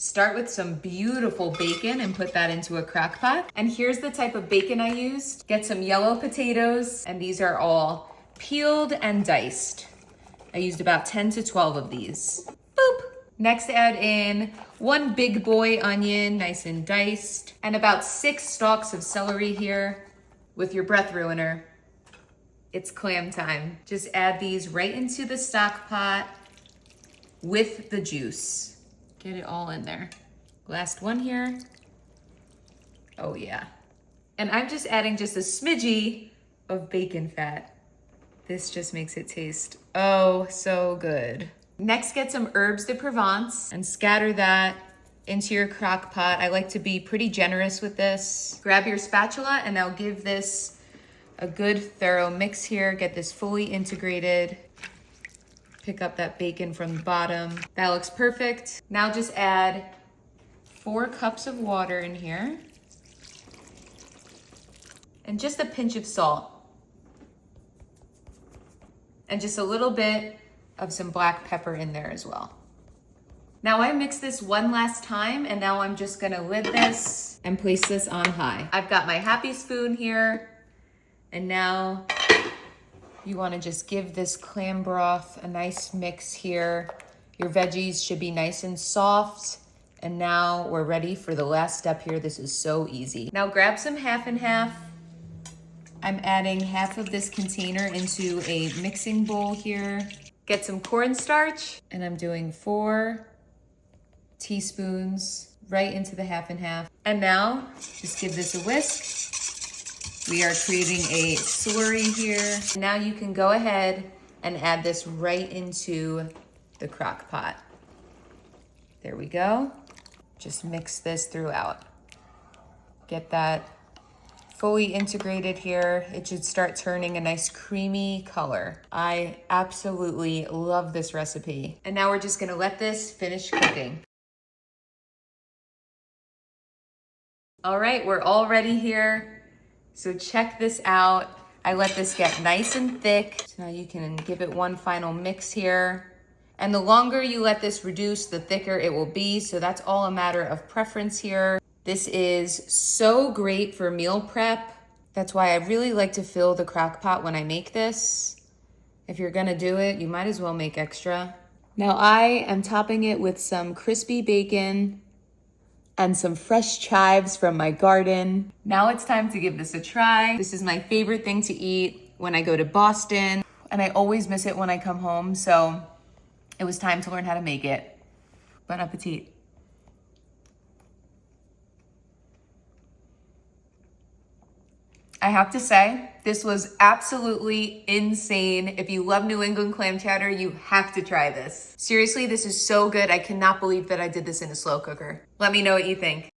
Start with some beautiful bacon and put that into a crock pot. And here's the type of bacon I used. Get some yellow potatoes, and these are all peeled and diced. I used about 10 to 12 of these. Boop. Next, add in 1 big boy onion, nice and diced, and about 6 stalks of celery here. With your breath ruiner, it's clam time. Just add these right into the stock pot with the juice. Get it all in there. Last one here. Oh yeah. And I'm just adding just a smidgy of bacon fat. This just makes it taste oh so good. Next, get some herbes de Provence and scatter that into your crock pot. I like to be pretty generous with this. Grab your spatula and now give this a good thorough mix here. Get this fully integrated. Pick up that bacon from the bottom. That looks perfect. Now just add 4 cups of water in here and just a pinch of salt and just a little bit of some black pepper in there as well. Now I mix this one last time, and now I'm just gonna lid this and place this on high. I've got my happy spoon here, and now you wanna just give this clam broth a nice mix here. Your veggies should be nice and soft. And now we're ready for the last step here. This is so easy. Now grab some half and half. I'm adding half of this container into a mixing bowl here. Get some cornstarch, and I'm doing 4 teaspoons right into the half and half. And now just give this a whisk. We are creating a slurry here. Now you can go ahead and add this right into the crock pot. There we go. Just mix this throughout. Get that fully integrated here. It should start turning a nice creamy color. I absolutely love this recipe. And now we're just gonna let this finish cooking. All right, we're all ready here. So check this out. I let this get nice and thick. So now you can give it one final mix here. And the longer you let this reduce, the thicker it will be. So that's all a matter of preference here. This is so great for meal prep. That's why I really like to fill the crock pot when I make this. If you're gonna do it, you might as well make extra. Now I am topping it with some crispy bacon and some fresh chives from my garden. Now it's time to give this a try. This is my favorite thing to eat when I go to Boston, and I always miss it when I come home, so it was time to learn how to make it. Bon appetit. I have to say, this was absolutely insane. If you love New England clam chowder, you have to try this. Seriously, this is so good. I cannot believe that I did this in a slow cooker. Let me know what you think.